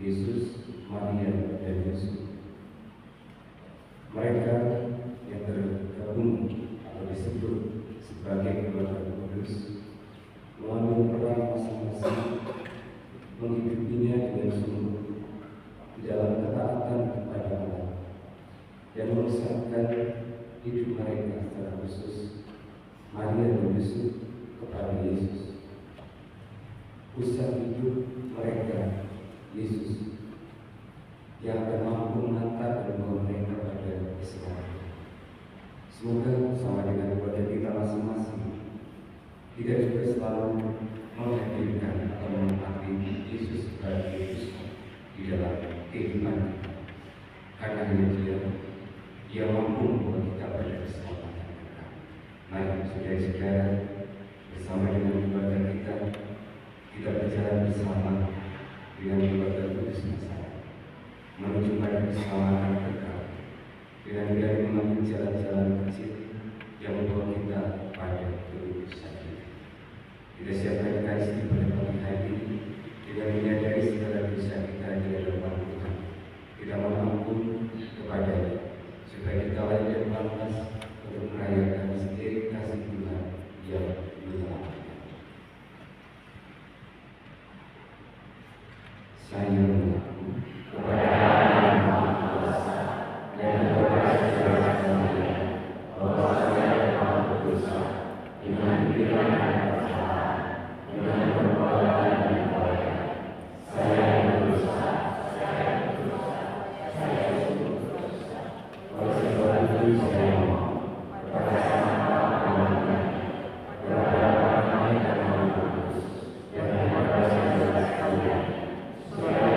Yesus, Maria, dan Yusuf. Mereka yang tergabung atau disebut sebagai keluarga kudus mengambil peran masing-masing, menghidupinya dengan sungguh di dalam ketaatan kepada Allah dan mengusahakan hidup mereka secara khusus Maria dan Yusuf kepada Yesus. Pusat hidup mereka Yesus yang akan mampu mengantar dan membawa mereka pada keselamatan. Semoga sama dengan keluarga kita masing-masing, kita juga selalu menghadirkan atau menempati Yesus sebagai Yesus di dalam kehidupan kita. Karena hanya Dia mampu membawa kita pada keselamatan kita. Mari saudara-saudara, bersama dengan keluarga kita berjalan bersama dengan keluarga kudus Nazaret menuju pada keselamatan kekal dengan berani mengambil jalan-jalan kecil yang membawa kita pada kekudusan kita. Kita siapkan Ekaristi pada pagi hari ini dengan menyadari segala dosa kita di hadapan Tuhan. Kita mohon ampun kepada-Nya supaya kita layak dan pantas untuk merayakan misteri kasih Tuhan yang menyelamatkan. Saya mengaku kepada Allah yang Maha Kuasa dan kepada saudara sekalian bahwa saya telah berdosa dengan pikiran dan perkataan, dengan perbuatan dan perbuatan. Saya berdosa, saya berdosa, saya sungguh berdosa. Oleh sebab itu saya mohon kepada Sang Bapa dan Anak, kepada Bapa dan Roh Kudus, dan kepada saudara sekalian, supaya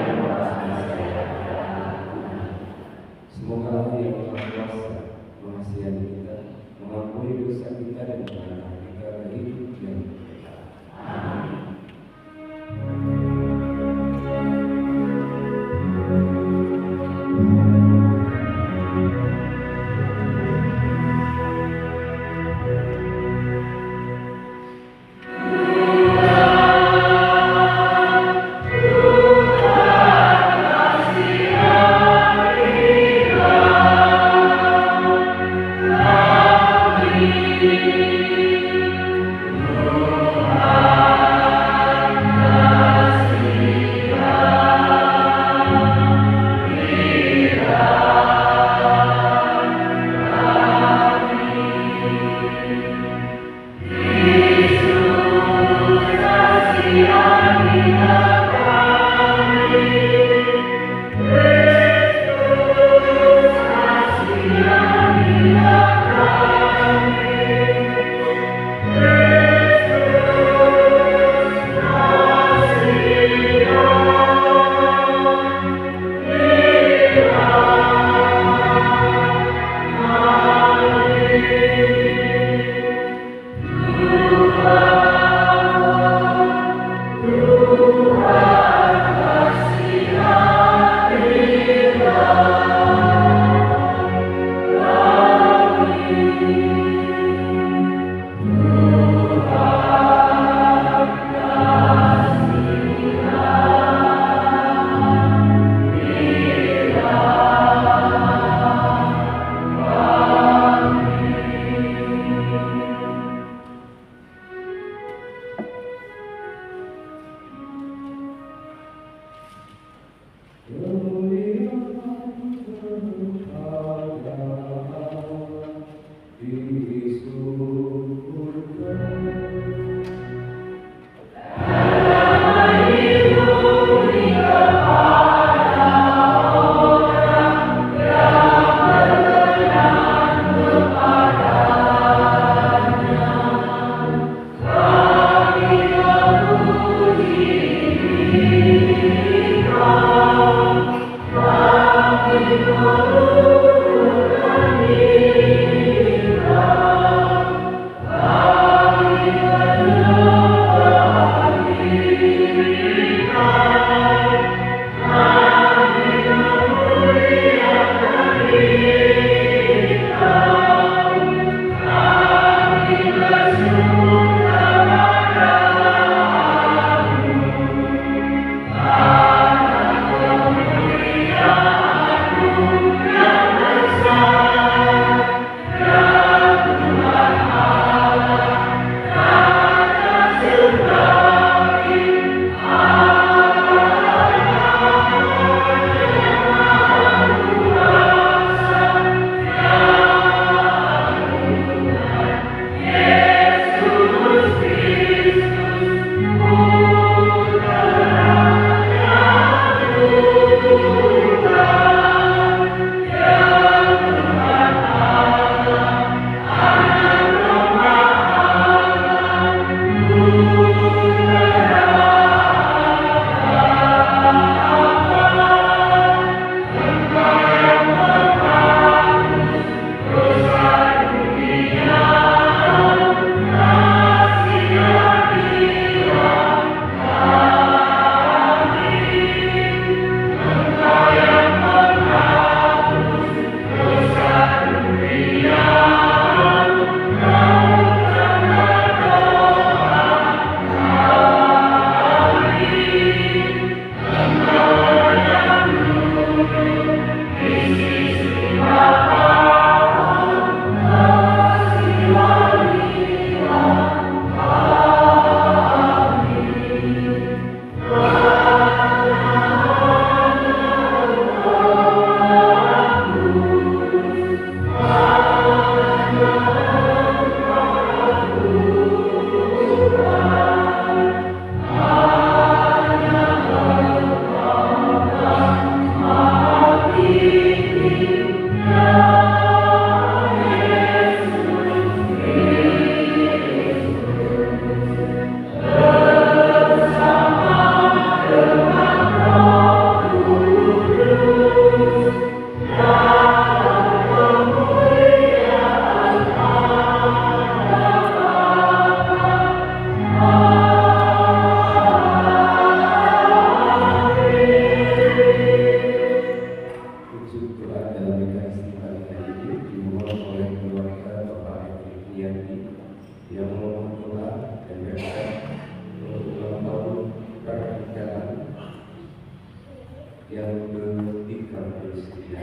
yang ke-39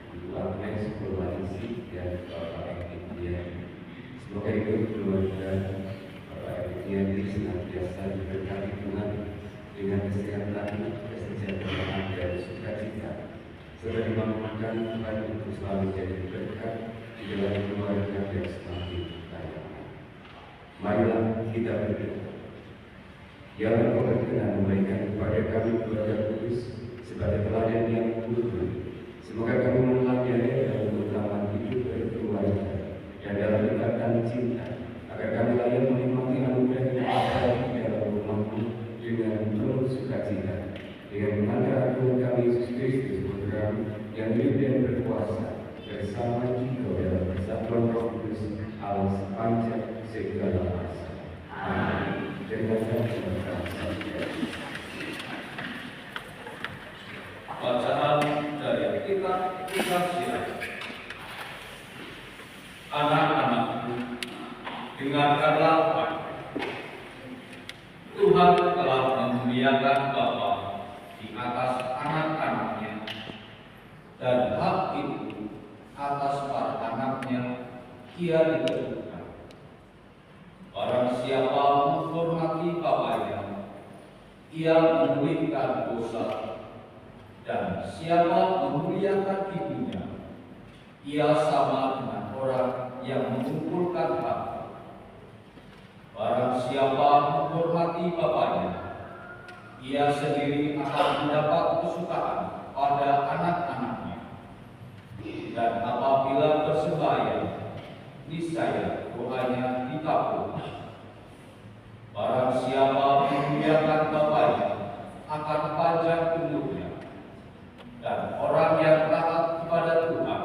Ibu Agnes Purwaningsih dan Bapak Epitian. Semoga hidup keluarga Bapak Epitian ini senantiasa diberkati Tuhan dengan kesehatan, kesejahteraan dan sukacita, serta dimampukan Tuhan untuk selalu jadi berkat di dalam keluarga yang semakin kaya. Marilah kita berdoa. Ya Allah, Kau berkenan memberikan kepada kami keluarga kudus sebagai teladan yang luhur. Semoga kami meneladani dalam keutamaan hidup berkeluarga dan dalam ikatan cinta, agar kami layak menikmati anugerah yang abadi dalam rumahmu dengan penuh sukacita, dengan mengantar Tuhan kami Yesus Kristus Putra yang hidup dan berkuasa bersama Engkau dalam persatuan Roh Kudus Allah sepanjang segala masa. Amin. Terima kasih. Bacaan dari kitab Kesaksian. Anak-anakku, dengarkanlah aku. Tuhan telah memuliakan Bapa di atas anak-anaknya, dan hak itu atas para anaknya Ia ditentukan. Barang siapa menghormati bapaknya, ia memulihkan dosa, dan siapa memuliakan ibunya, ia sama dengan orang yang mengumpulkan harta. Barang siapa menghormati bapaknya, ia sendiri akan mendapat kesukaan pada anak-anaknya. Dan apabila bersembahyang, niscaya doanya dikabulkan. Barang siapa memuliakan bapaknya akan panjang umurnya, dan orang yang taat kepada Tuhan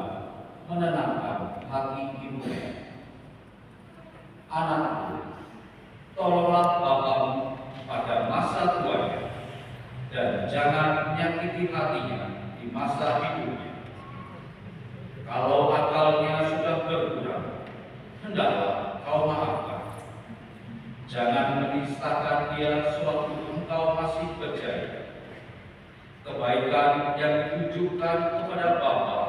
menenangkan hati ibunya. Anakku, tolonglah bapamu pada masa tuanya, dan jangan menyakiti hatinya di masa hidupnya. Kalau akalnya sudah berkurang, hendaklah kau maafkan. Jangan menistakan dia sewaktu engkau masih berjaya. Kebaikan yang ditujukan kepada Bapa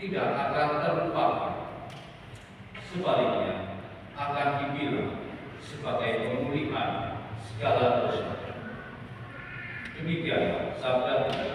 tidak akan terlupakan. Sebaliknya, akan dibilang sebagai pemulihan segala dosa. Demikianlah sabda Tuhan.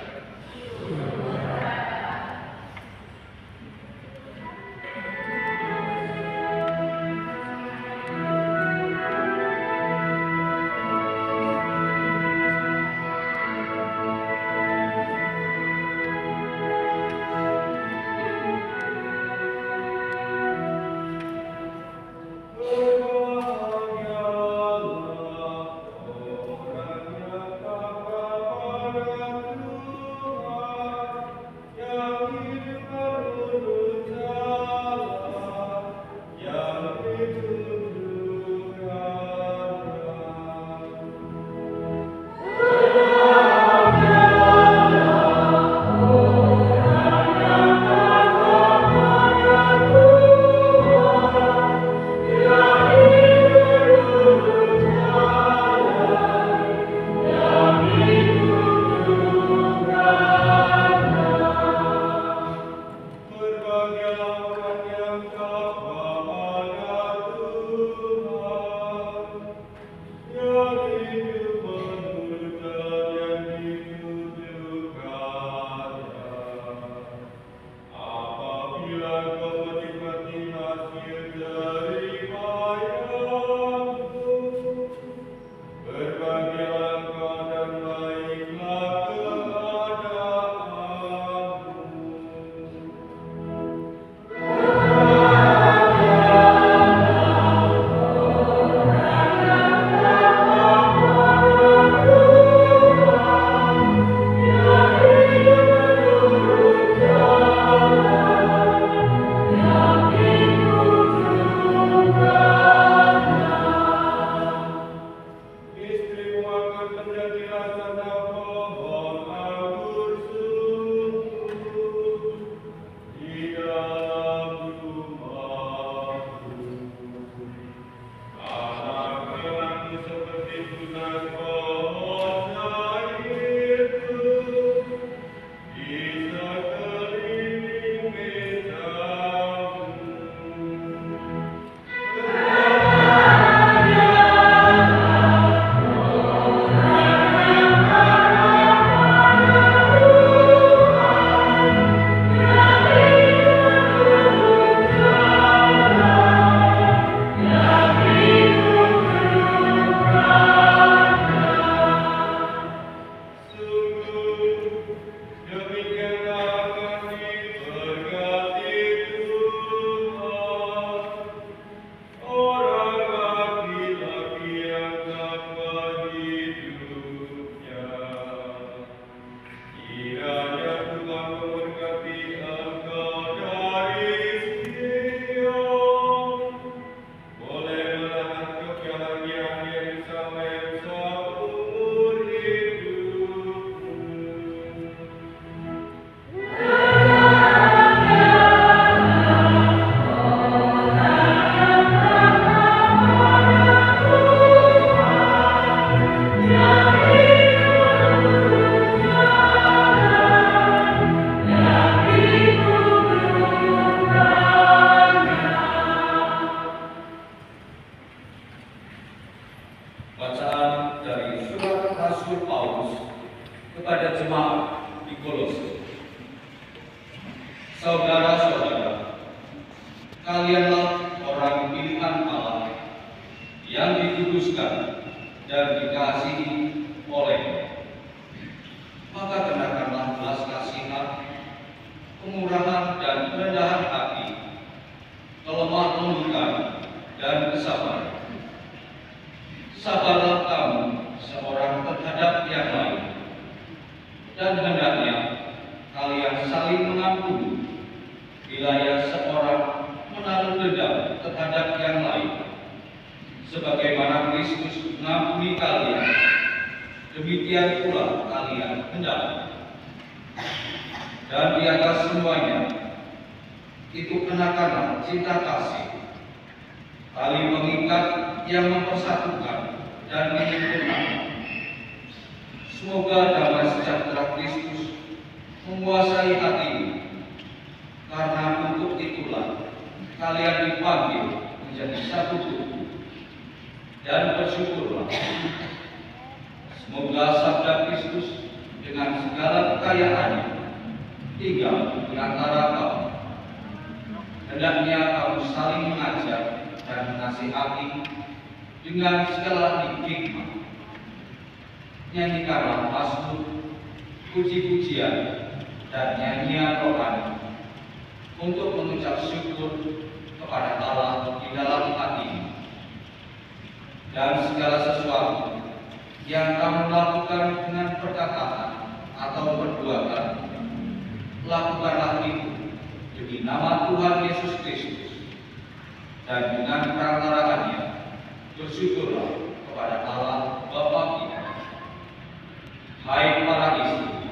di Kolose. Saudara-saudara, kalianlah orang pilihan Allah yang dikuduskan dan dikasihi oleh-Nya. Maka kenakanlah belas kasihan, kemurahan dan kerendahan hati, kelemah lembutan dan kesabaran. Sabarlah kamu seorang terhadap yang lain, dan hendaknya kalian saling mengampuni bila yang seorang menaruh dendam terhadap yang lain. Sebagaimana Kristus mengampuni kalian, demikian pula kalian hendaknya. Dan di atas semuanya, itu kenakanlah cinta kasih, tali pengikat yang mempersatukan dan menyempurnakan. Semoga damai sejahtera Kristus menguasai hatimu, karena untuk itulah kalian dipanggil menjadi satu tubuh. Dan bersyukurlah. Semoga sabda Kristus dengan segala kekayaannya tinggal di antara kamu. Hendaknya kamu saling mengajar dan menasihati dengan segala hikmat. Nyanyikanlah mazmur, puji-pujian, dan nyanyian rohani untuk mengucap syukur kepada Allah di dalam hatimu. Dan segala sesuatu yang kamu lakukan dengan perkataan atau perbuatan, lakukanlah itu demi nama Tuhan Yesus Kristus, dan dengan perantaraannya bersyukurlah kepada Allah Bapa kita. Hai para istri,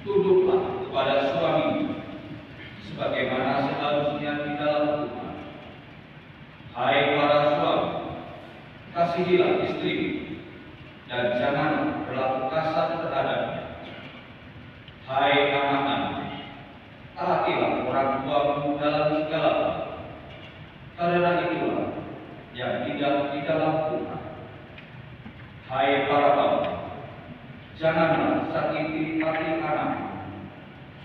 tunduklah kepada suamimu sebagaimana seharusnya di dalam Tuhan. Hai para suami, kasihilah istrimu dan jangan berlaku kasar terhadapnya. Hai anak-anak, taatilah orang tuamu dalam segala hal, karena itulah yang indah di dalam Tuhan. Hai para bapa, janganlah sakiti hati anakmu,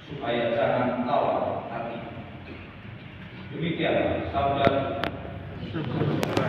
supaya jangan tawar hati. Demikianlah sabda Tuhan.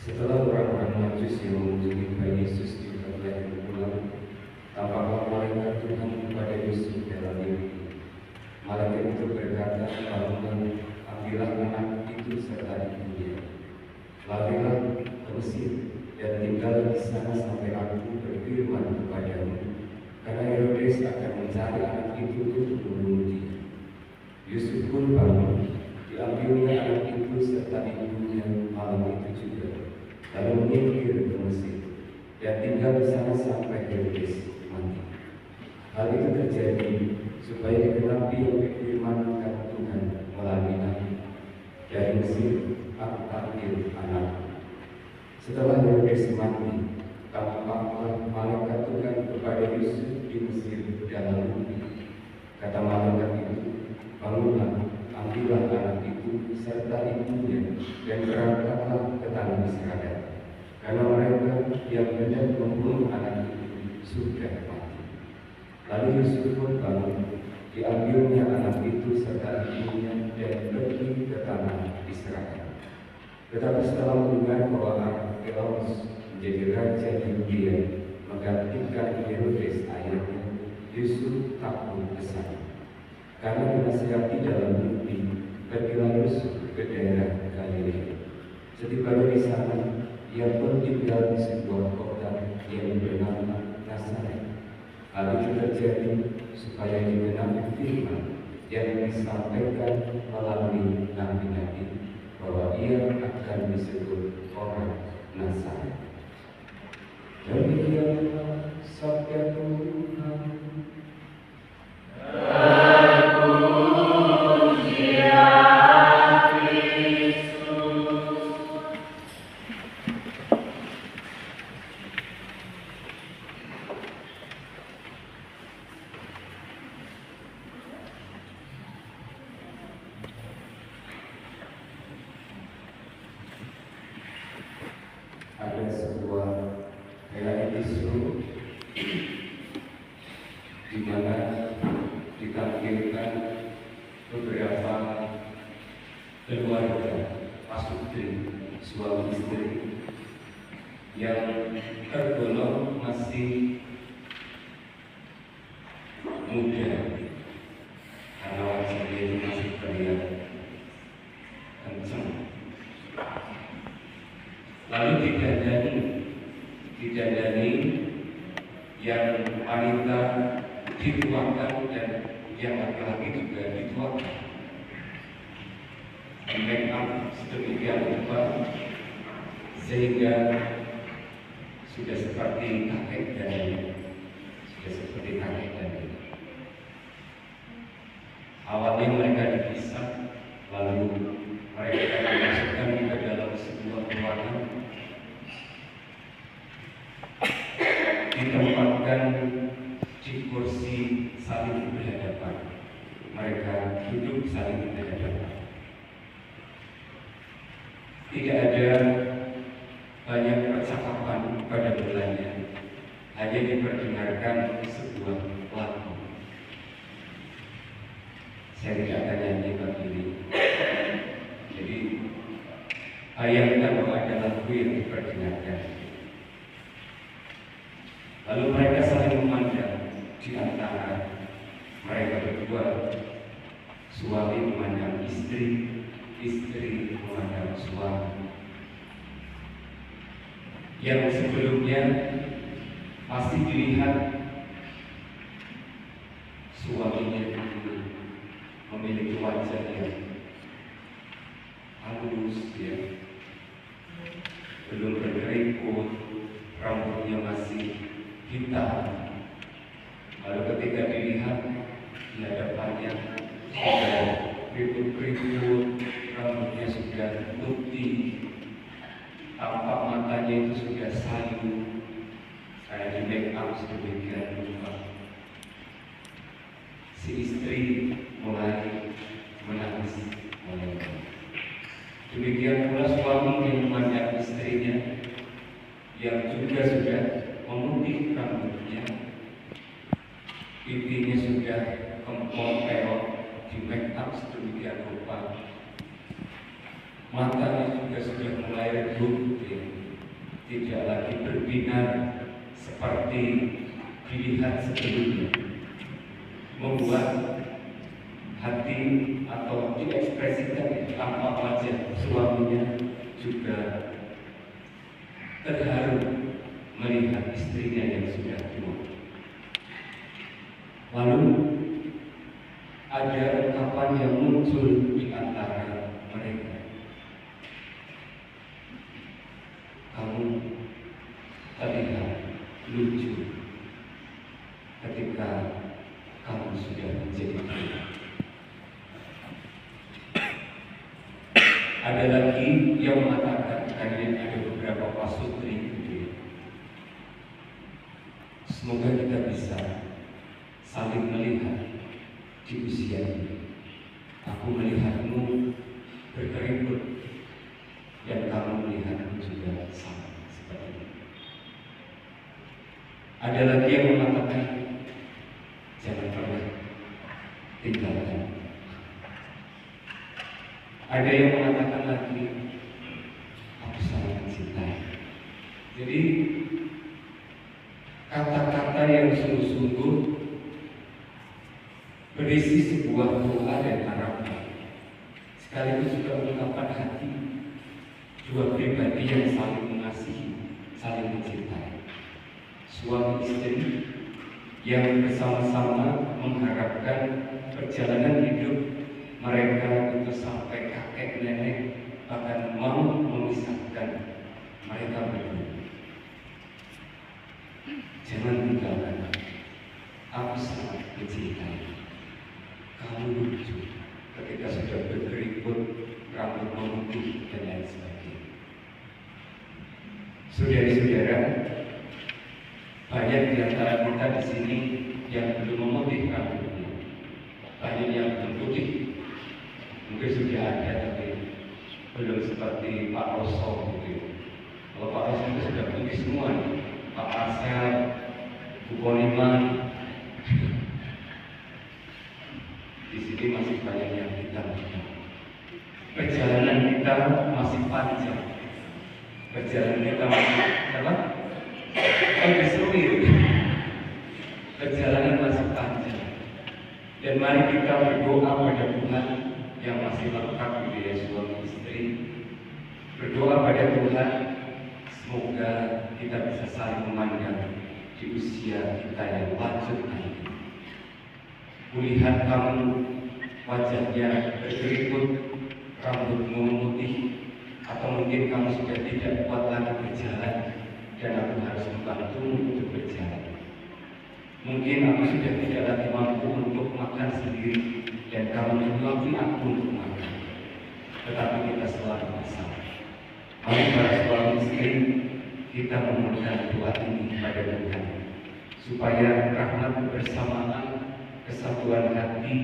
Setelah orang-orang Majus yang menyembah Yesus di Betlehem pulang, tampaklah malaikat Tuhan kepada Yusuf dalam mimpi. Malaikat itu berkata, "Bangunlah, ambillah anak itu serta ibunya, larilah ke Mesir tinggal di sana sampai aku berfirman kepadamu, karena Herodes akan mencari anak itu untuk membunuh dia. Yusuf pun bangun, diambilnya anak itu serta ibunya malam itu juga, lalu menyingkir ke Mesir dan tinggal di sana sampai Herodes mati. Hal itu terjadi supaya digenapi yang difirmankan Tuhan melalui nabi, dari Mesir aku panggil anakku. Setelah Herodes mati, tampaklah malaikat Tuhan kepada Yusuf di Mesir dalam mimpi. Kata malaikat itu, bangunlah, ambillah anak itu serta ibunya dan berangkatlah ke tanah Israel, karena mereka yang hendak membunuh anak itu sudah mati. Lalu Yusuf pun bangun, diambilnya anak itu serta ibunya dan pergi ke tanah Israel. Tetapi setelah mendengar bahwa Arkelos menjadi raja Yudea menggantikan Herodes ayahnya, Yusuf takut ke sana. Karena dinasihati dalam mimpi, pergilah Yusuf ke daerah Galilea. Setibanya di sana, ia pun tinggal di sebuah kota yang bernama Nazaret. Hal itu terjadi supaya digenapi firman yang disampaikan melalui nabi-nabi, bahwa ia akan disebut orang Nazaret. Demikianlah sabda Tuhan. Ada sebuah reality show di mana ditampilkan beberapa keluarga pasutri, suami istri yang tergolong masih muda, karena wajahnya itu masih terlihat kencang. Lalu didandani yang wanita dituakan dan yang laki-laki juga dituakan. Make up sedemikian rupa sehingga sudah seperti kakek dan awalnya mereka dipisah, lalu mereka dimasukkan ke dalam sebuah ruangan, ditempatkan di kursi saling berhadapan. Mereka duduk saling berhadapan. Tidak ada banyak percakapan pada mulanya, hanya diperdengarkan sebuah lagu. Saya tidak akan nyanyi bab ini. Jadi bayangkan bahwa ada lagu yang diperdengarkan. Lalu mereka saling memandang di antara mereka berdua. Suami memandang istri, istri memandang suami. Yang sebelumnya pasti dilihat suaminya itu memiliki wajah yang halus, ya, belum berkeriput, rambutnya masih hitam. Lalu ketika dilihat di hadapannya sudah keriput-keriput, rambutnya sudah putih, tampak matanya itu sudah sayu, kayak di make up sedemikian rupa. Si istri mulai menangis. Demikian pula suami yang memandang istrinya yang juga sudah memutih rambutnya, pipinya sudah kempol peot, di make up sedemikian rupa, matanya juga sudah mulai redup, tidak lagi berbinar seperti dilihat sebelumnya, membuat hati atau diekspresikan tanpa wajah suaminya juga terharu melihat istrinya yang sudah tua. Lalu ada ungkapan yang muncul di antara mereka. Kamu terlihat lucu ketika kamu sudah menjadi tua. Ada lagi yang mengatakan, karena ada beberapa pasutri gitu. Semoga kita bisa saling melihat di usia ini. Aku melihatmu berkeriput dan kamu melihatku juga sama seperti ini. Ada lagi yang mengatakan, jangan pernah tinggalkan. Ada yang mengatakan lagi, aku sangat mencintai. Jadi kata-kata yang sungguh-sungguh berisi sebuah doa dan harapan, sekaligus juga ungkapan hati dua pribadi yang saling mengasihi, saling mencintai. Suami istri yang bersama-sama mengharapkan perjalanan hidup mereka itu sampai kakek nenek, bahkan mau memisahkan mereka berdua. Jangan tinggalkan aku sangat mencintai. Kamu lucu ketika sudah berkeriput, rambut memutih dan lain sebagainya. Saudara-saudara, banyak di antara kita di sini yang belum memutih rambutnya, banyak yang belum putih. Mungkin sudah ada tapi belum seperti Pak Roso gitu. Kalau Pak Roso itu sudah putih semua, Pak Marcel, Bu Koniman. Di sini masih banyak yang hitam. Perjalanan kita masih panjang. Perjalanan kita masih apa? Perjalanan masih panjang. Dan mari kita berdoa pada Tuhan yang masih lengkap di ya suami istri. Berdoa pada Tuhan, semoga kita bisa saling memandang di usia kita yang lanjut nanti. Kulihat kamu wajahnya berkeriput, rambutmu memutih, atau mungkin kamu sudah tidak kuat lagi berjalan dan aku harus membantumu untuk berjalan. Mungkin aku sudah tidak lagi mampu untuk makan sendiri dan kamu menyuapi aku untuk makan. Tetapi kita selalu bersama. Mari para suami istri, kita memohonkan doa ini pada Tuhan, supaya rahmat kebersamaan, kesatuan hati,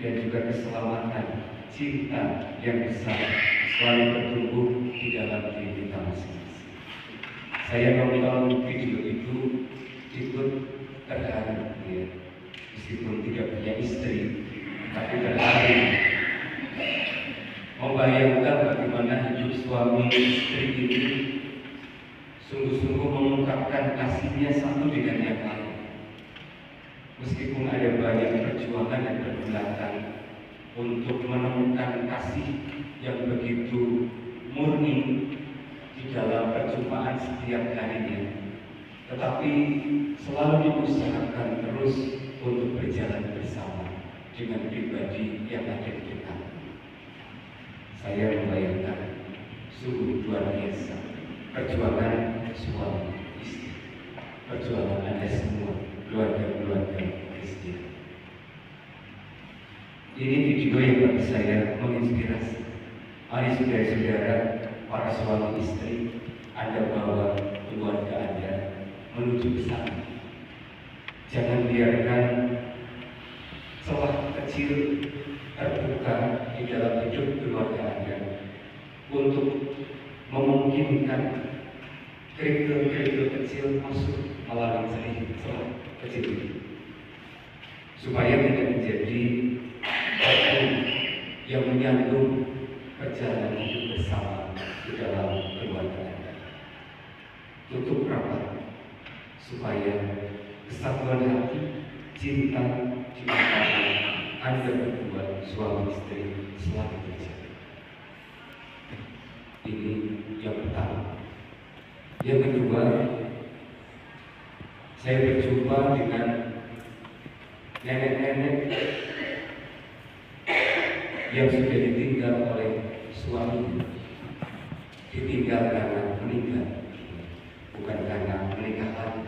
dan juga keselamatan cinta yang besar selalu bertumbuh di dalam diri kita masing-masing. Saya nonton video itu ikut terharu, ya. Meskipun tidak punya istri, tapi terharu membayangkan bagaimana hidup suami istri ini sungguh-sungguh mengungkapkan kasihnya satu dengan yang lain. Meskipun ada banyak perjuangan dan pergulatan untuk menemukan kasih yang begitu murni di dalam perjumpaan setiap harinya, tetapi selalu diusahakan terus untuk berjalan bersama dengan pribadi yang ada di dekat. Saya membayangkan sungguh luar biasa perjuangan suami istri, perjuangan Anda semua, keluarga-keluarga Kristen. Ini video yang bagi saya menginspirasi. Mari saudara-saudara, para suami istri, Anda bawa keluarga Anda menuju ke sana. Jangan biarkan celah kecil terbuka di dalam hidup keluarga Anda untuk memungkinkan kerikil-kerikil kecil masuk melalui celah kecil itu, supaya tidak menjadi satu yang menyambung perjalanan hidup bersama di dalam keluarga Anda. Tutup rapat supaya kesatuan hati, cinta di antara Anda berdua suami istri selalu terjaga. Ini yang pertama. Yang kedua, saya berjumpa dengan nenek-nenek yang sudah ditinggal oleh suami, ditinggal karena meninggal, bukan karena menikah lagi,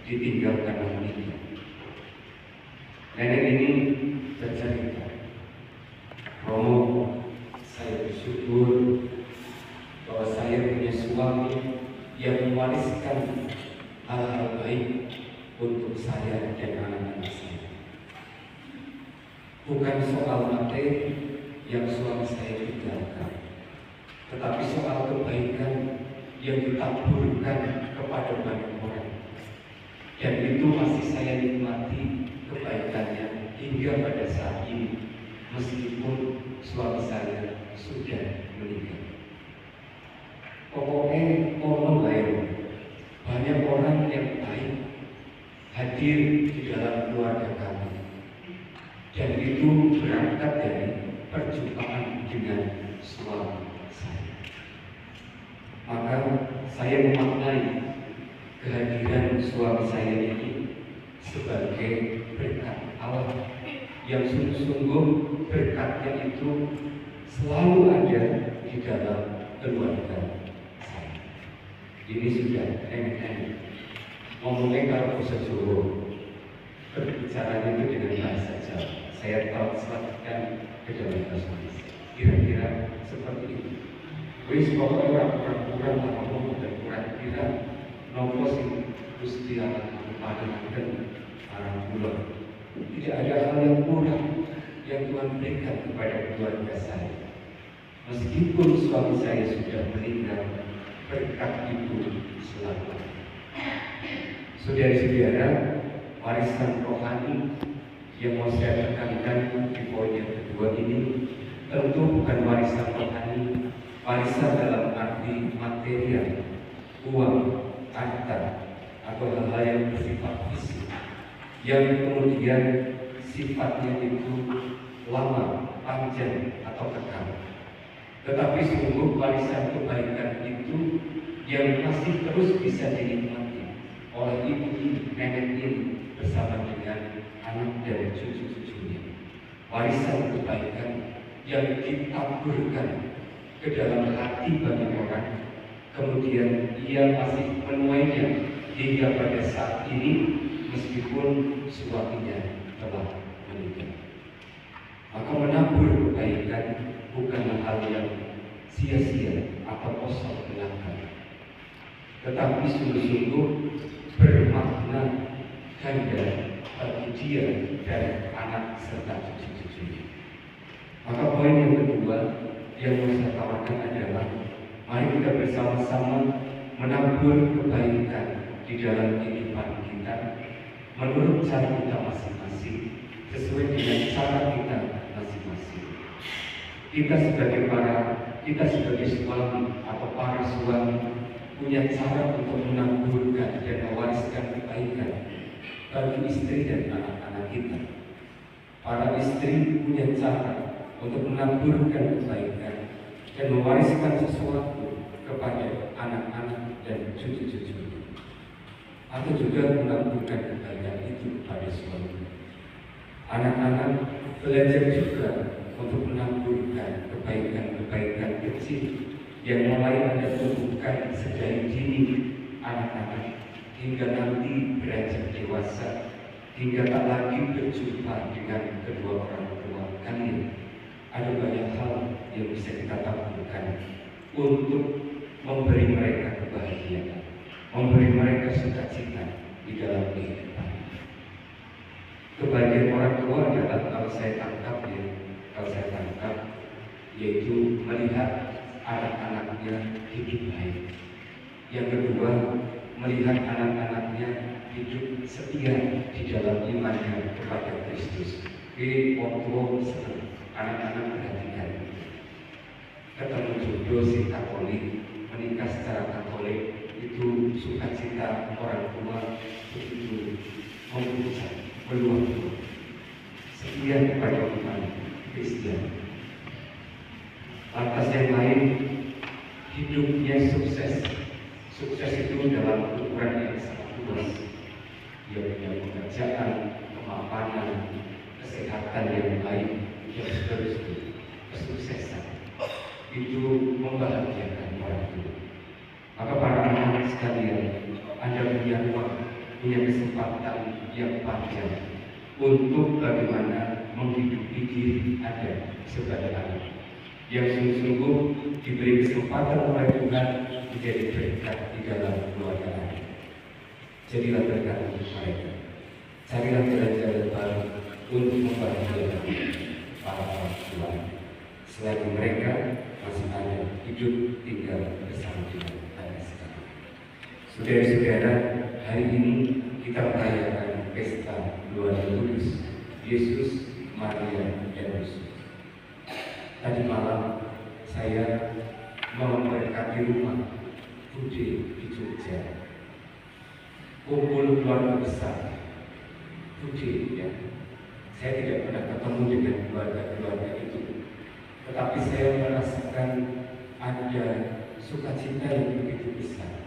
ditinggal karena meninggal. Nenek ini bercerita, Romo, saya bersyukur bahwa saya punya suami yang mewariskan hal-hal baik untuk saya dan anak-anak saya. Bukan soal materi yang suami saya tinggalkan, tetapi soal kebaikan yang ditaburkan kepada banyak orang. Dan itu masih saya nikmati kebaikannya hingga pada saat ini, meskipun suami saya sudah meninggal. Pokoknya orang lain, banyak orang yang baik hadir di dalam keluarga kami, dan itu berangkat dari perjumpaan dengan suami saya. Maka saya memaknai kehadiran suami saya ini sebagai berkat Allah yang sungguh-sungguh berkatnya itu selalu ada di dalam keluarga saya. Ini sudah enak-enak. Ngomongnya kalau bahasa Jawa, berbicaranya itu dengan bahasa Jawa. Saya translasikan ke dalam bahasa Indonesia. Kira-kira seperti itu. Wis pokoknya kurang-kurang ngomong dan kurang-kira nopo sing Gusti Allah padangaken arang kula. Tidak ada hal yang kurang yang Tuhan berikan kepada keluarga saya. Meskipun suami saya sudah meninggal, berkat itu selalu. Saudara-saudara, warisan rohani yang mau saya tekankan di poin yang kedua ini tentu bukan warisan rohani, warisan dalam arti material, uang, harta, atau hal-hal yang bersifat fisik, yang kemudian sifatnya itu lama, panjang, atau kekal. Tetapi sungguh warisan kebaikan itu yang masih terus bisa dinikmati oleh ibu ini, nenek ini bersama dengan anak dan cucu-cucunya. Warisan kebaikan yang ditaburkan ke dalam hati bagi orang, kemudian ia masih menuainya hingga pada saat ini meskipun suaminya telah meninggal. Maka menabur kebaikan bukanlah hal yang sia-sia atau kosong belaka, tetapi sungguh-sungguh bermakna ganda bagi dia dan anak serta cucu-cucunya. Maka poin yang kedua yang mau saya tawarkan adalah mari kita bersama-sama menabur kebaikan di dalam kehidupan kita menurut cara kita masing-masing, sesuai dengan cara kita masing-masing. Kita sebagai suami atau para suami punya cara untuk menaburkan dan mewariskan kebaikan bagi istri dan anak-anak kita. Para istri punya cara untuk menaburkan kebaikan dan mewariskan sesuatu kepada anak-anak dan cucu-cucu, atau juga menaburkan kebaikan itu kepada suami. Anak-anak belajar juga untuk menaburkan kebaikan-kebaikan kecil yang mulai Anda tumbuhkan sejak dini anak-anak hingga nanti beranjak dewasa, hingga tak lagi berjumpa dengan kedua orang tua kalian. Ada banyak hal yang bisa kita taburkan untuk memberi mereka kebahagiaan, memberi mereka sukacita di dalam kehidupan. Kebahagiaan orang tua adalah kalau saya tangkap, yaitu melihat anak-anaknya hidup baik. Yang kedua, melihat anak-anaknya hidup setia di dalam imannya kepada Kristus. Ini waktu senang anak-anak perhatikan. Ketemu jodoh si Katolik, menikah secara Katolik, itu sukacita orang tua begitu memuncak, meluap-luap. Setia kepada iman Kristen. Lantas yang lain, hidupnya sukses. Sukses itu dalam ukuran yang sangat luas. kesehatan yang baik, yang seterusnya, kesuksesan, itu membahagiakan orang tua. Maka para anak sekalian, Anda punya ruang, punya kesempatan yang panjang untuk bagaimana menghidupi diri Anda sebagai anak yang sungguh-sungguh diberi kesempatan oleh Tuhan menjadi berkat di dalam keluarga Anda. Jadilah berkat untuk mereka. Carilah jalan-jalan baru untuk membahagiakan para orang tua selagi mereka masih ada hidup tinggal bersama dengan Anda sekarang. Saudara-saudara, hari ini kita merayakan pesta keluarga kudus Yesus, Maria, dan Yusuf. Tadi malam saya memberkati rumah Budi di Jogja. Kumpul keluarga besar Budi, ya. Saya tidak pernah ketemu dengan keluarga-keluarga itu, tetapi saya merasakan ada sukacita yang begitu besar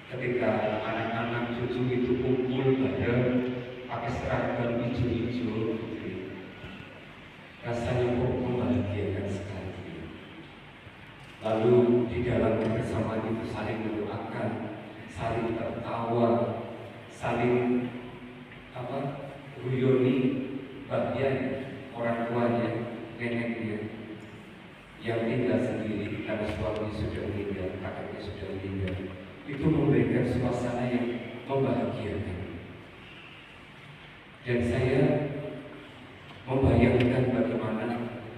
ketika anak-anak cucu itu kumpul bareng pakai seragam hijau-hijau, rasanya kok membahagiakan sekali. Lalu di dalam kebersamaan itu saling mendoakan, saling tertawa, saling guyoni bagian orang tuanya, neneknya yang tinggal sendiri karena suaminya sudah meninggal, kakaknya sudah meninggal. Itu memberikan suasana yang membahagiakan. Dan saya membayangkan bagaimana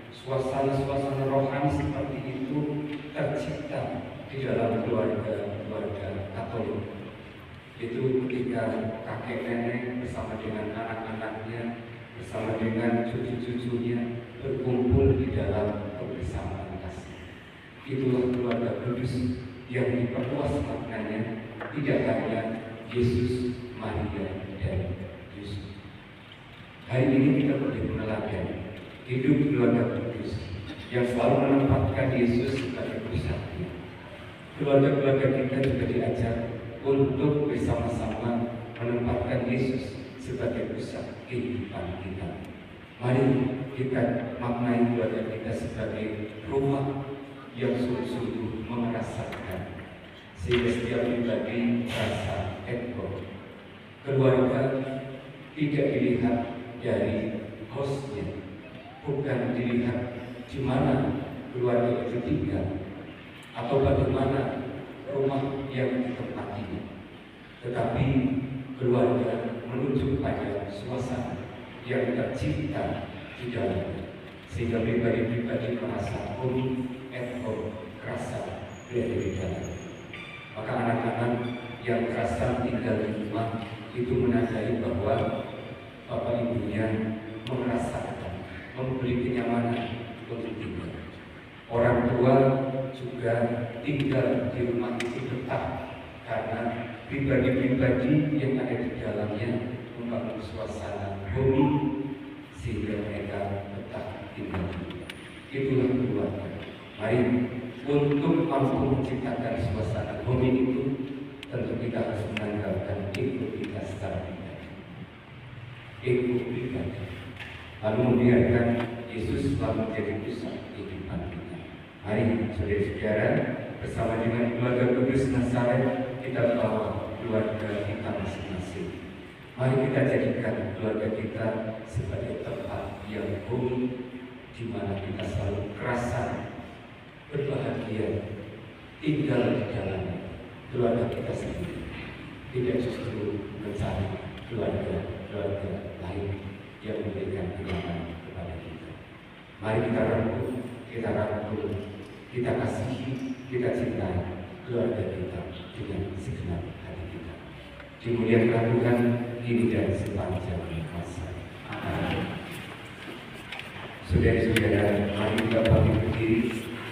suasana-suasana rohani seperti itu tercipta di dalam keluarga Katolik. Itu ketika kakek nenek bersama dengan anak-anaknya, bersama dengan cucu-cucunya berkumpul di dalam kebersamaan kasih. Itulah keluarga kudus yang diperluas maknanya, tidak hanya Yesus, Maria, dan Yusuf. Hari ini kita boleh meneladani hidup keluarga kudus yang selalu menempatkan Yesus sebagai pusatnya. Keluarga-keluarga kita juga diajar untuk bersama-sama menempatkan Yesus sebagai pusat kehidupan kita. Mari kita maknai keluarga kita sebagai rumah yang sungguh-sungguh merasakan, sehingga setiap pribadi merasa echo. Keluarga tidak dilihat dari hostnya, bukan dilihat di mana keluarga itu tinggal atau bagaimana rumah yang ditempatinya, tetapi keluarga menuju pada suasana yang tercipta di dalamnya, sehingga pribadi-pribadi merasa home at home, kerasa berada di dalam. Maka anak-anak yang merasa tinggal di rumah itu menandai bahwa bapak ibunya merasakan, memberi kenyamanan untuk tinggal. Orang tua juga tinggal di rumah itu betah karena pribadi-pribadi yang ada di dalamnya membangun suasana home sehingga mereka betah tinggal di rumah. Itulah keluarga. Mari untuk mampu menciptakan suasana home itu, tentu kita harus menanggalkan ego kita secara pribadi. Ego pribadi. Lalu membiarkan Yesus selalu menjadi pusat kehidupan kita. Mari saudara-saudara, bersama dengan keluarga kudus Nazaret, kita bawa keluarga kita masing-masing. Mari kita jadikan keluarga kita sebagai tempat yang home, di mana kita selalu kerasa berbahagia tinggal di dalamnya. Keluarga kita sendiri, tidak justru mencari keluarga lain yang memberikan kenyamanan kepada kita. Mari kita rangkul, kita kasihi, kita cintai keluarga kita dengan segenap hati kita. Dimuliakan Tuhan kini dan sepanjang masa. Amin. Saudara-saudara, mari kita bangkit berdiri,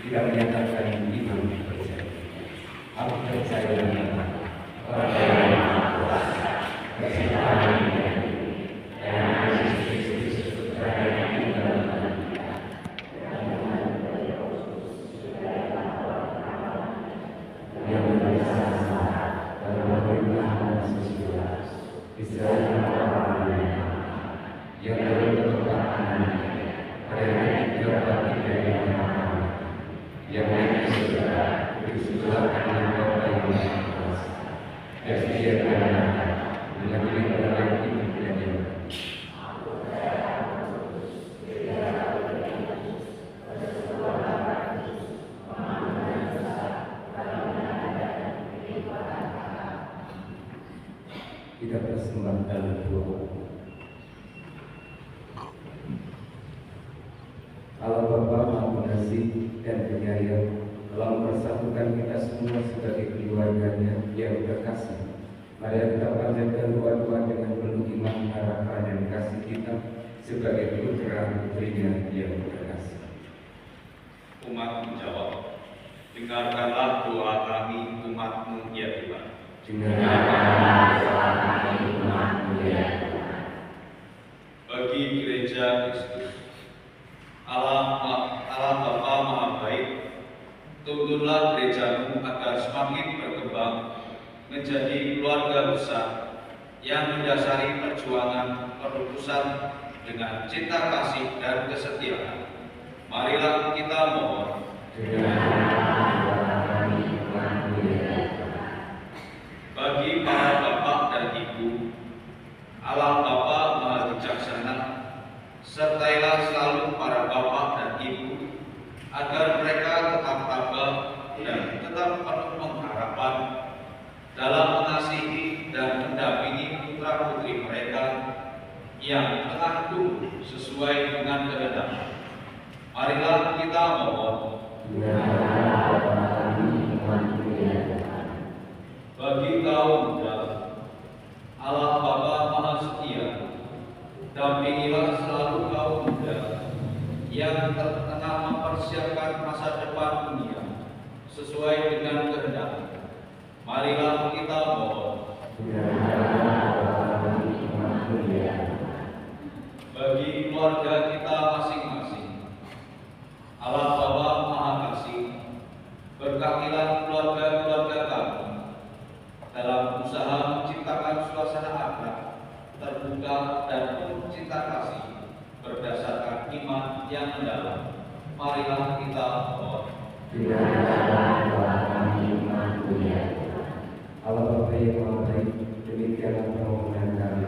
kita menyatakan iman percaya. Aku percaya kepada Yang Maha Kuasa, keselamatan dan Yesus Kristus Putra yang tunggal yang bersama dalam pemerintahan sosial Israel yang berbentuk Kita bersembah dalam doa. Allah Bapa Maha Pengasih dan Penyayang, telah mempersatukan kita semua sebagai keluarganya yang terkasih. Mari kita panjatkan doa-doa dengan penuh iman, harapan dan kasih kita sebagai putra putrinya yang terkasih. Umat menjawab, dengarkanlah doa kami umat-Mu ya Tuhan. Dengarkanlah doa kami umat-Mu ya Tuhan. Bagi gereja Kristus, Allah Bapa Maha Baik, tuntunlah gereja-Mu agar semakin berkembang menjadi keluarga besar yang mendasari perjuangan perutusan dengan cinta kasih dan kesetiaan. Marilah kita mohon. Bagi para bapak dan ibu, Allah Bapa Maha Bijaksana, sertailah selalu para bapak dan ibu agar mereka tetap tabah dan tetap penuh pengharapan dalam mengasihi dan mendampingi putra-putri mereka yang tengah tumbuh sesuai dengan kehendak. Marilah kita mohon. Bagi kaum muda, Allah Bapa Maha Setia, dampingilah selalu kaum muda yang tengah mempersiapkan masa depan dunia sesuai dengan kehendak. Marilah kita mohon. Bagi keluarga kita masing-masing, Allah Bapa Maha Kasih, berkatilah keluarga-keluarga kami dalam usaha menciptakan suasana akrab, terbuka dan penuh cinta kasih berdasarkan iman yang mendalam. Marilah kita mohon. Allah Bapa yang Maha Baik, demikianlah permohonan kami.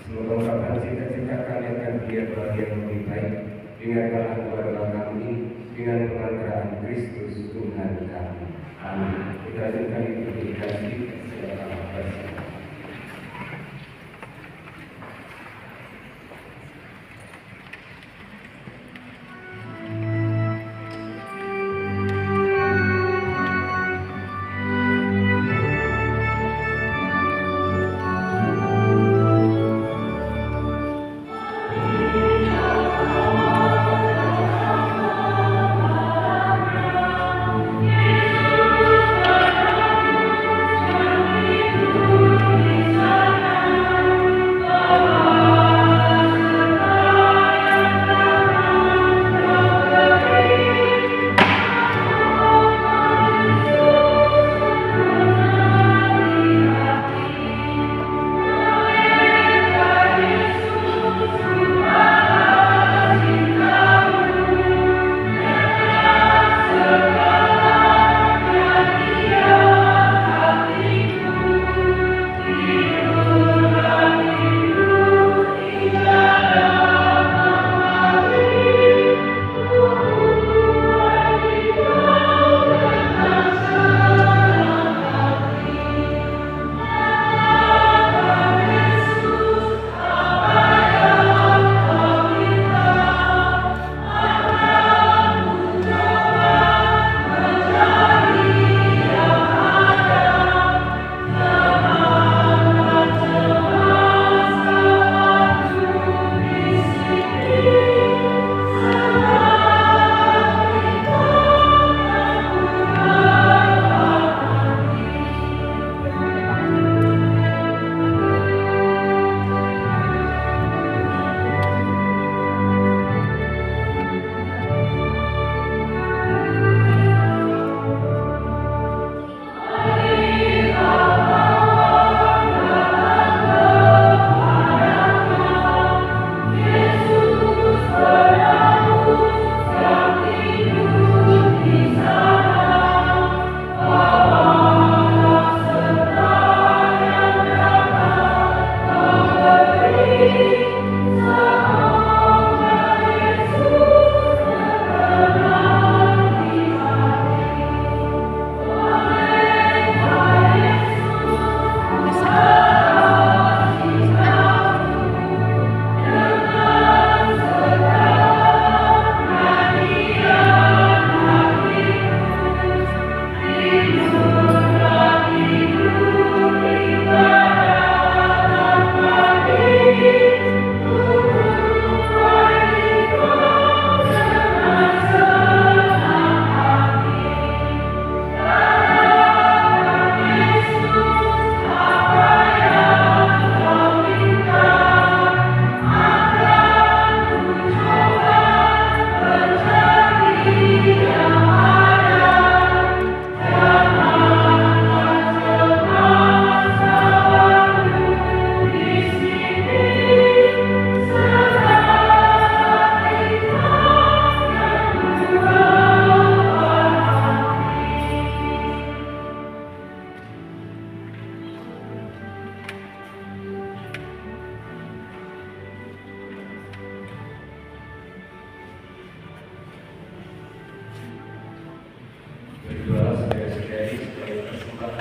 Semoga ungkapan cita-cita kami akan biar yang lebih baik. Dengarkanlah doa kami dengan pengantaraan Kristus Tuhan kami. Amin. Kita ajukan itu dikasih silakan bersama. Amin.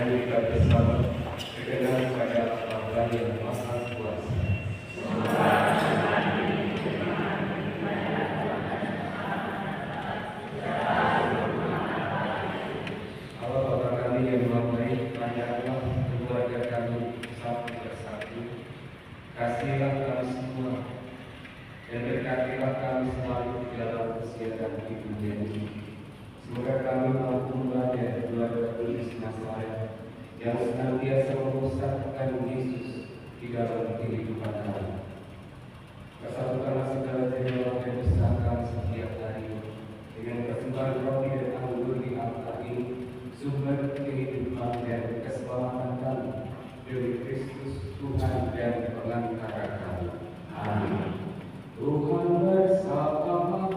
Mari kita bersama berkenan pada Allah yang Maha Kuasa. Allah Bapa kami yang Maha Baik, pandanglah keluarga kami satu persatu. Kasihilah kami semua dan berkatilah kami selalu dalam kesehatan hidup ini. Semoga kami mampu melayan keluarga Kudus Nazaret yang senantiasa memusatkan Yesus di dalam kehidupan kami. Persatukanlah segala jemaat dan usaha kami setiap hari dengan persembahan roti dan anggur di altar ini, sumber kehidupan dan keselamatan kami demi Kristus Tuhan dan pengantara kami. Amin. Tuhan bersamamu.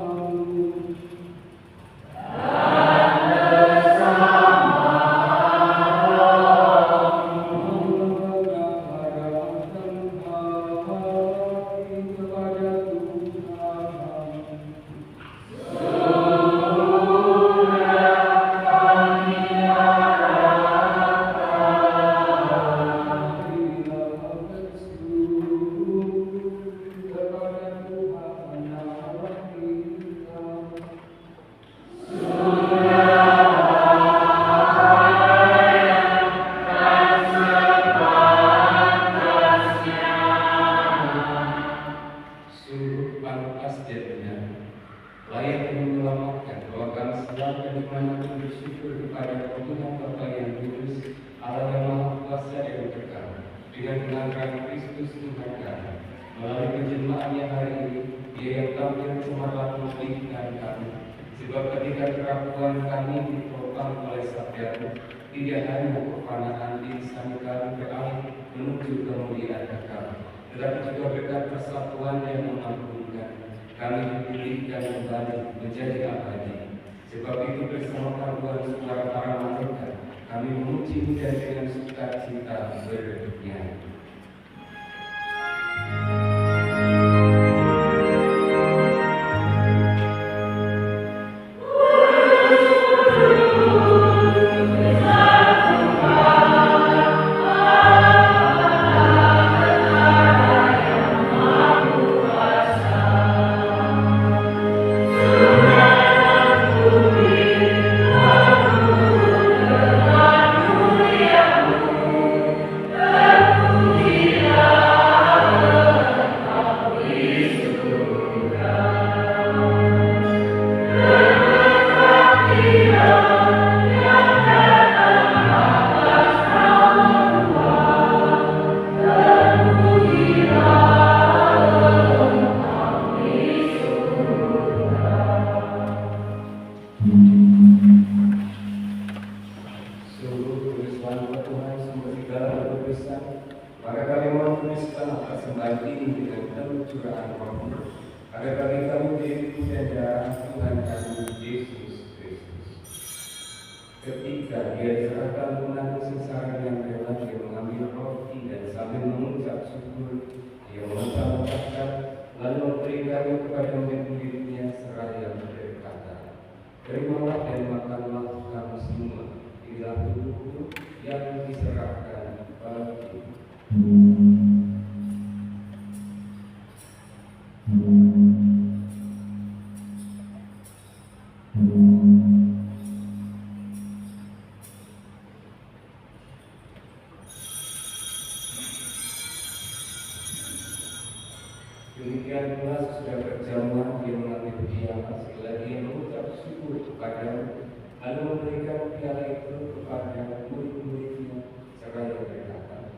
Demikian pula sudah berjamuan dia mengambil piala, sekali lagi dia mengucap syukur kepadamu, lalu memberikan piala itu kepada murid-muridnya seraya berkata,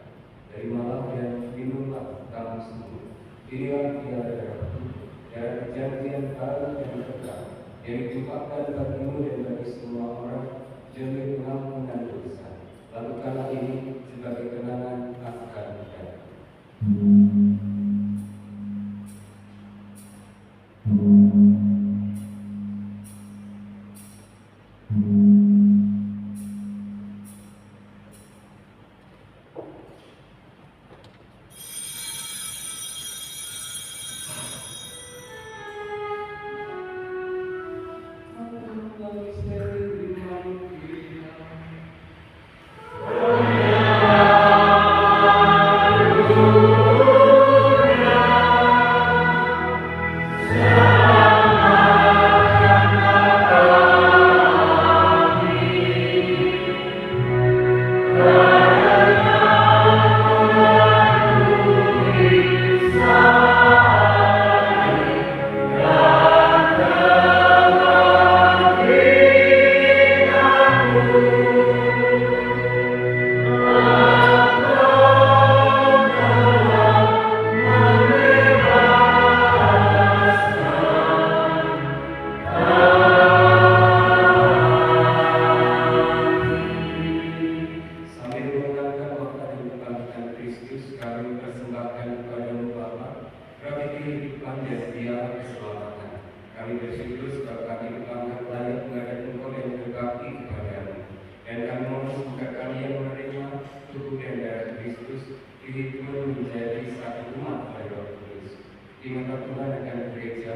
terimalah dan minumlah kamu semua. Inilah piala darahku, darah perjanjian baru dan kekal, yang ditumpahkan bagimu dan bagi semua orang demi pengampunan dosa. Lakukanlah ini sebagai kenangan akan aku. Oh itu menjadi satu umat pada Roh Kudus. Di mata Tuhan akan gereja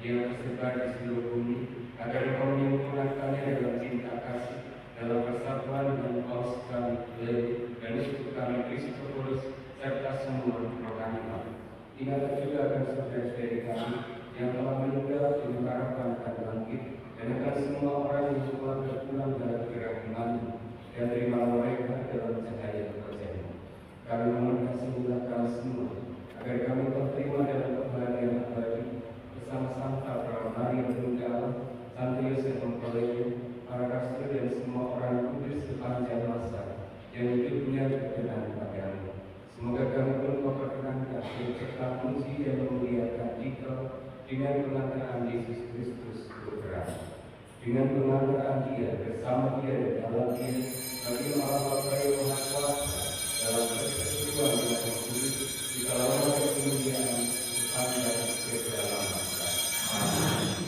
yang tersebar di seluruh bumi, agar Engkau menyempurnakannya dalam cinta kasih, dalam persatuan dengan Paus kami, Leo, dan Yesus kami, Kristoforus, serta semua rohani kami. Ingatlah juga akan saudara-saudari kami yang telah meninggal dengan harapan akan bangkit, dan akan semua orang yang telah berpulang dalam gerak iman, dan terima mereka dalam cahaya kepercayaan. Kami mohon kasih-Nya kami semua, agar kami terima dalam kebahagiaan abadi bersama Santa Perawan Maria Tunggal, Santo Yosef Mempelai, para rasul dan semua orang kudus sepanjang masa yang hidupnya berkenan padamu. Semoga kami pun memperkenankan serta puji dan memuliakan Dikau dengan pengantaran Yesus Kristus Putra. Dengan pengantaran Dia bersama Dia dan dalam Dia, bagi Allah Bapa yang Maha Kuasa dalam persekutuan dengan Roh Kudus, di dalam kemuliaan sepanjang segala masa. Amin.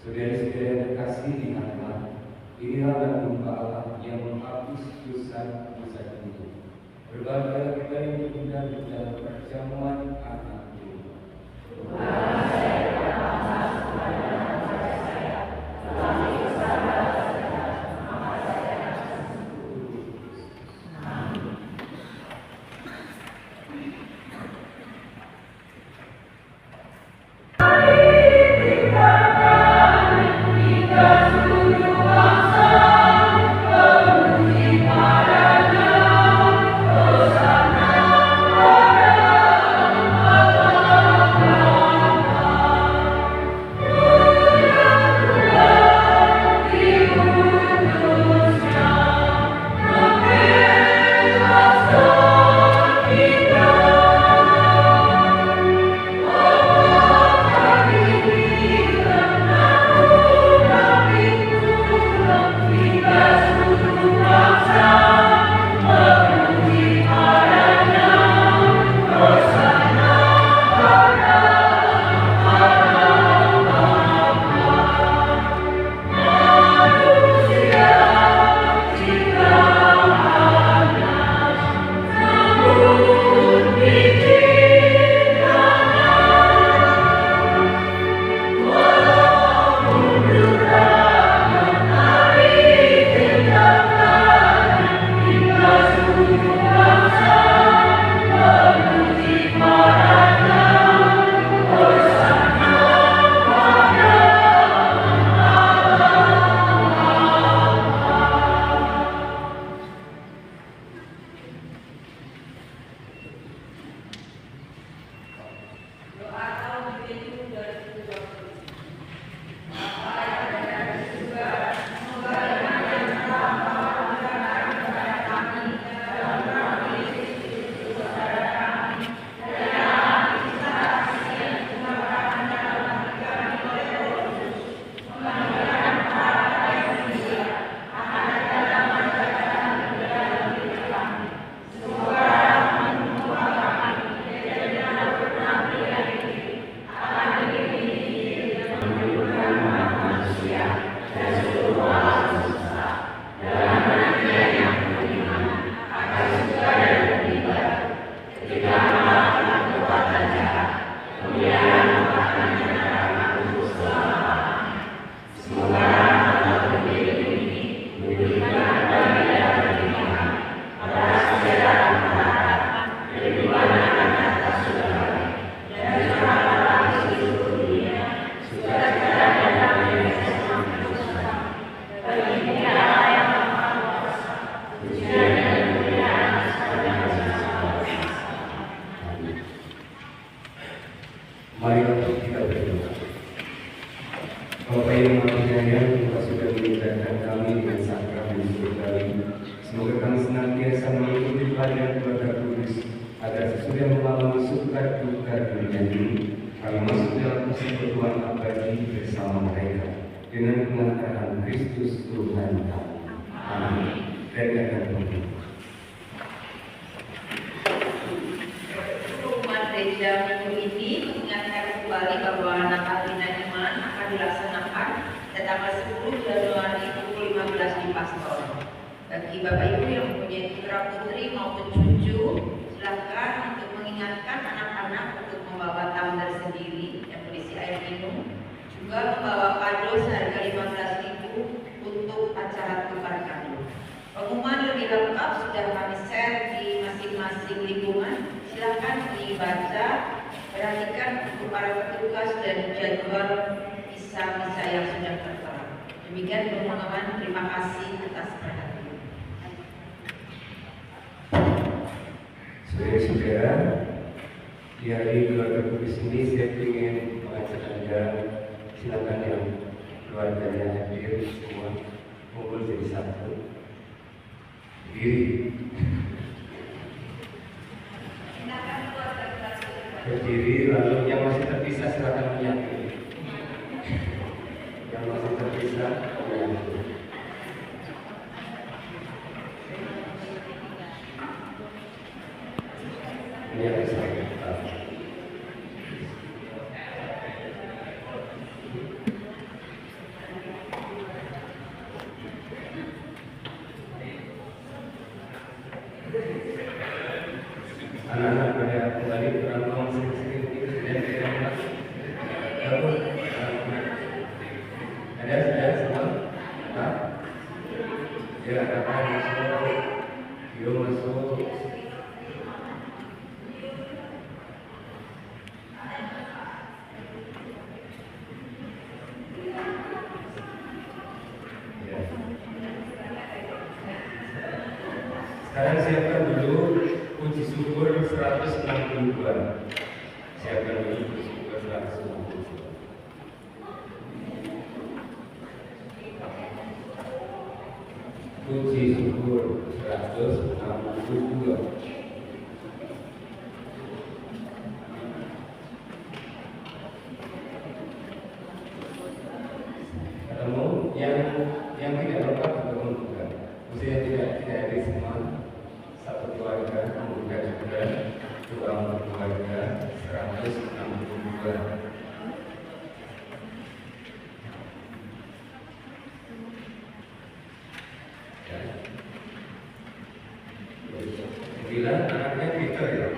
Saudara-saudara yang terkasih di hatinya, inilah jumpa Allah yang menghapus dosa-dosa kita. Berbahagia kita yang diundang di dalam perjamuan anak Tuhan. Amen. Mari kita berdoa. Bapa yang Maha Penyayang, Engkau sudah memudahkan kami dengan sakramen surgawi. Semoga kami senantiasa mengikuti pelajaran keluarga kudus, agar sesudah mengalami suka duka dunia ini, kami masuk dalam persekutuan abadi bersama mereka dengan pengantaran Kristus Tuhan kami. Amin. Dan akan berdoa. Gereja minggu ini mengingatkan kembali bahwa Natal dan Iman akan dilaksanakan pada tanggal 10 Januari pukul 15 di Pastor. Bagi Bapak Ibu yang mempunyai putra putri maupun cucu, silakan untuk mengingatkan anak-anak untuk membawa tumbler sendiri yang berisi air minum, juga membawa kado seharga 15.000 untuk acara tukar kado. Pengumuman lebih lengkap sudah kami share di masing-masing lingkungan. Silakan dibaca, perhatikan untuk para petugas dan jadwal misa-misa yang sudah tertera. Demikian pengumuman, terima kasih atas perhatian. Saudara-saudara, di hari keluarga kudus ini saya ingin mengajak Anda, silakan yang keluarganya hadir semua kumpul jadi satu. Berdiri, lalu yang masih terpisah silakan menyatu. Yang masih terpisah menyatu. Ini yang saya katakan. Anak-anak pada kembali berangkat sedikit dan berangkat. Ada semua? Nah, ya ada masuk, yo masuk. Sekarang siapkan dulu puji syukur 162. Siapkan dulu puji syukur 162. Puji syukur 162. Ketemu yang tidak lengkap juga membuka. Maksudnya tidak hadir semua. Satu keluarga membuka juga uang keluarga 162. Bila anaknya Peter ya.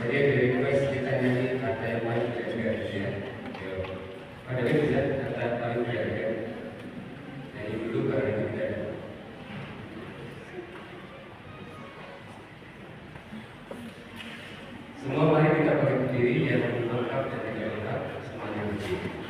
Jadi ada request kita nyanyi kata yang paling berharga ya. Ada bisa kata paling berharga. Nyanyi dulu karena kita. Semua mari kita pakai berdiri yang lengkap dan tidak lengkap semuanya berdiri.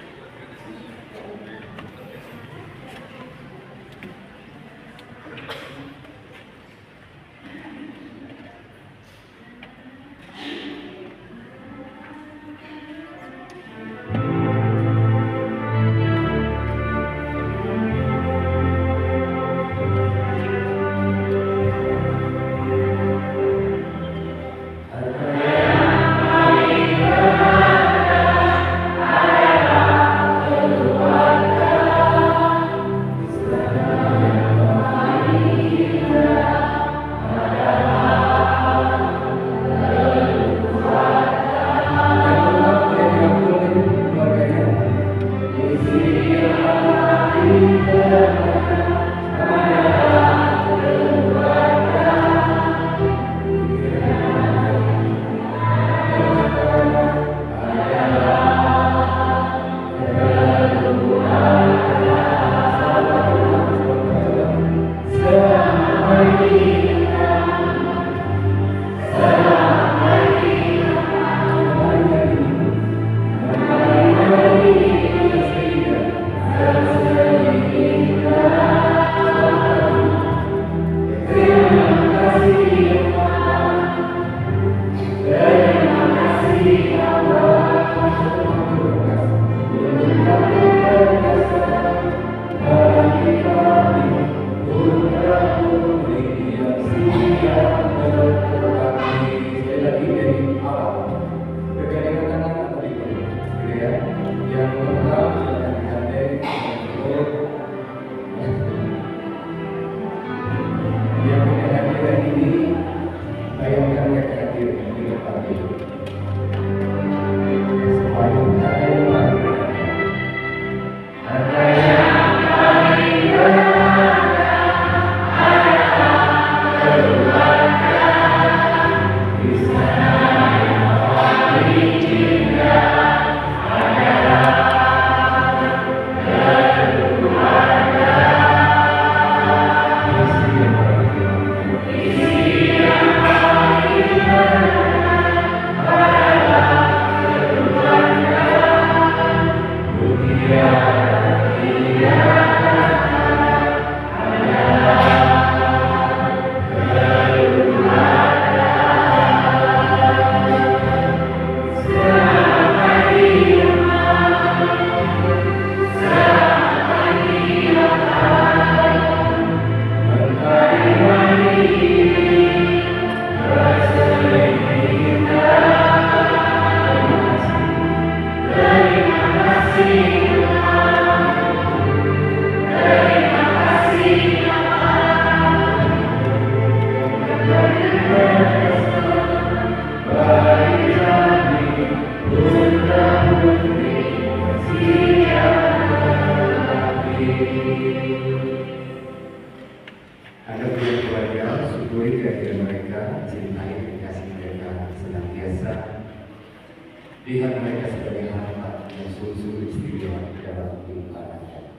Lihat mereka sebagai harta yang sungguh-sungguh istimewa di dalam kehidupannya.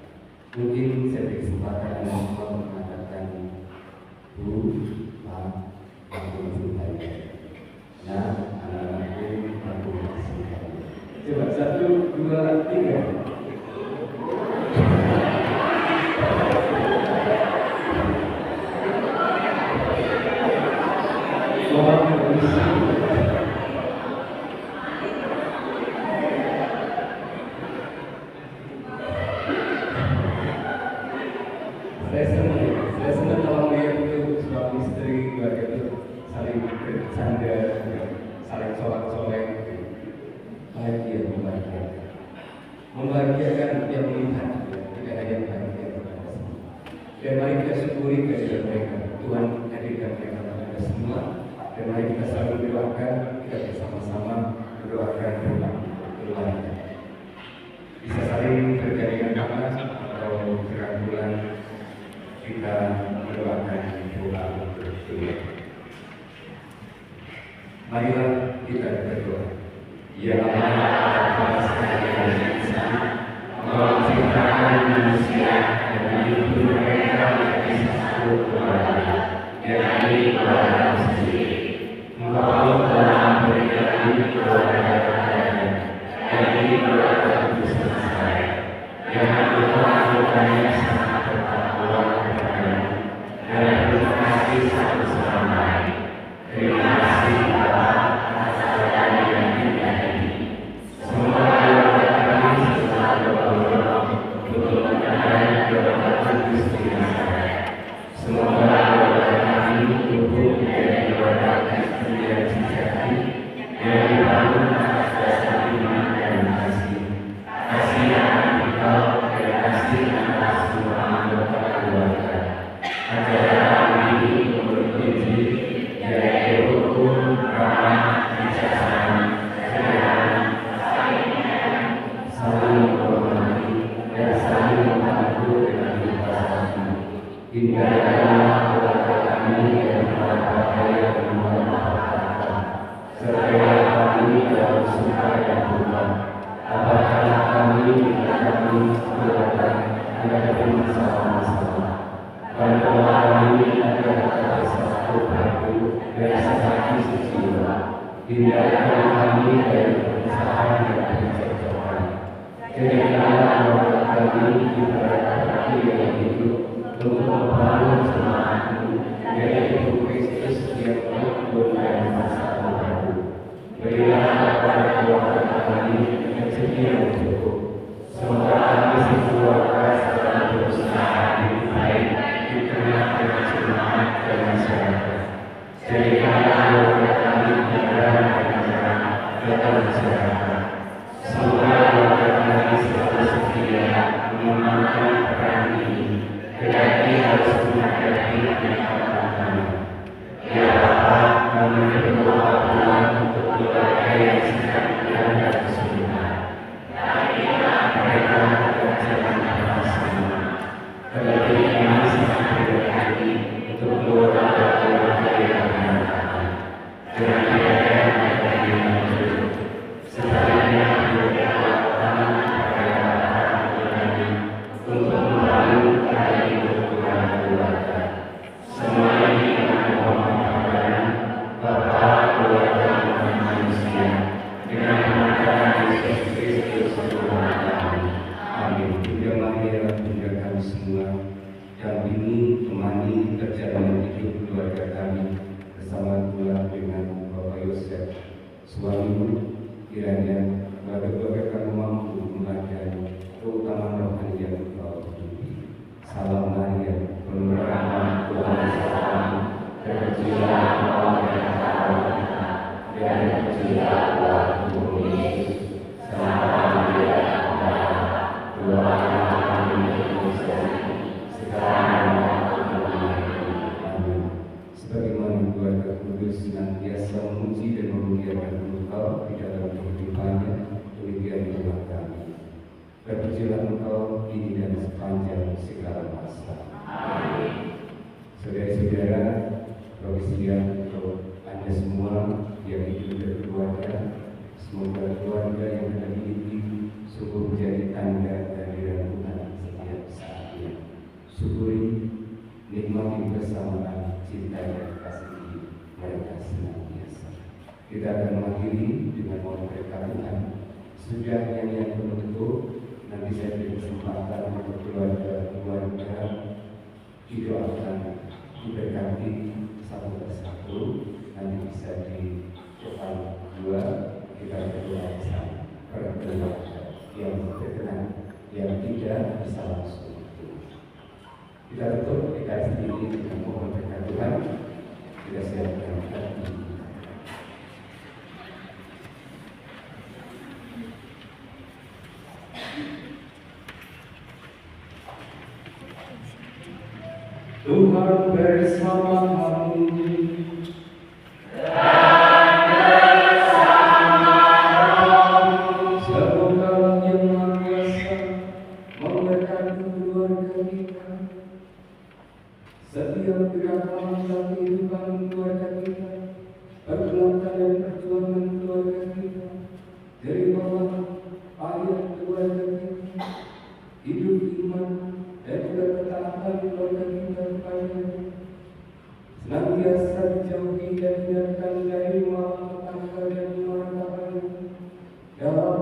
Mungkin saya beri kesempatan untuk mengatakan, Bu, Pak, aku mencintai. Nah, anak-anakku, aku mencintai. Coba 1, 2, 3. Saya senang kalau melihat itu suami istri keluarga itu saling bercanda, saling soleh-soleh, membahagiakan yang melihat, tidak hanya bahagia kepada semua. Dan mari kita syukuri kehadiran mereka. Tuhan hadirkan mereka kepada semua. Dan mari kita selalu berdoakan, kita bersama-sama berdoakan pulang keluarga. Bisa saling bergandengan tangan atau berangkulan. Kita berdoakan pulang keluarga. Marilah kita berdoa. Ya Allah, Bapa sekalian, Engkau menciptakan manusia dan menghibur mereka menjadi satu keluarga, yakni keluarga sendiri. Engkau telah memberikan keluarga kalian, yakni keluarga itu selesai, yang Engkau lakukannya sangat bertakwa kepadamu dan berkasih satu sama lain. Terima kasih Bapa atas kalian yang indah ini. Semoga keluarga kami selalu berdoa untuk mengenai kebenaran Gusti Yesus. Semoga keluarga kami tumbuh menjadi keluarga Kristen yang sejati, yang dibangun atas dasar iman dan kasih. Kasih akan Engkau dan kasih atas semua anggota keluarga. Ajarlah kami untuk berkunci, yaitu hukum, ramah, bijaksana, kebenaran, saling menghormati, dan saling membantu dengan ikhlas. Hindarilah keluarga kami dari bahaya dan malapetaka. Sertai kami dalam suka dan duka. Tabahkanlah kami bila kami keluarga menghadapi masalah-masalah. Bantulah kami agar kita bersatu padu dan sehati sejiwa. Hindarkan kami dari perpecahan dan percekcokan. Jadikanlah keluarga kami diberkati yang hidup untuk membangun semangatmu, yaitu Kristus yang rukun dan bersatu padu. Berilah kepada keluarga kami rezeki yang cukup. Semoga kami sekeluarga selalu berusaha hidup baik di tengah kemajemukan dan masyarakat. Jadikanlah keluarga kami benar dan terang dalam masyarakat. Semoga keluarga kami selalu setia mengamalkan peran ini, kendati harus menghadapi kenyataan kami. Ya Bapa, kami berdoa Tuhan untuk keluarga yang sedang dilanda kesulitan. Mereka berjalan bersama. Terlebih kami sangat berhati untuk keluarga-keluarga yang menyertakan. Jangan biarkan mereka dilanjut. Sebaliknya berdoa kami kepada Bapa kami untuk membangun kami untuk keluarga. Semua ini kami mohon kepada Bapa, keluarga, dan manusia dengan nama Yesus Kristus Tuhan kami. Amin. Bunda Maria, Bunda kami semua, dampingi, temani perjalanan hidup keluarga kami bersama pula dengan Bapak Yosef, suamimu, kiranya keluarga kami mampu meladani keutamaan rohani yang Engkau hidupi. Salam Maria, penuh rahmat Tuhan besertamu, terpujilah Engkau di antara wanita, dan terpujilah buah tubuhmu Yesus. Santa Maria, doakanlah kami berdosa, sekarang dan waktu kami. Amin. Sebagaimana keluarga kudus senantiasa memuji dan memuliakan Engkau di dalam kehidupannya, demikian juga kami. Terpujilah Engkau kini dan sepanjang segala masa. Amin. Saudara-saudara, provisian untuk Anda semua yang hidup berkeluarga, semoga keluarga Sudah nyanyian penutup, nanti saya beri kesempatan untuk keluarga didoakan, diberkati satu persatu, nanti bisa di depan dua kita berdoa bersama berkeluarga yang berkenan, yang tidak bisa langsung. Kita tutup dikasih ini dengan mohon berkat Tuhan. Kita siapkan hati. Tuhan bersamamu. Semoga Yang Maha Kuasa memberkati keluarga kita, setiap gerakan dalam kehidupan keluarga kita, pergulatan dan perjuangan keluarga kita, dari bawah ayat keluarga kita, hidup iman dan juga ketaatan keluarga kita kepada senantiasa dijauhi dan hindarkan dari malapetaka dan malapetaka dalam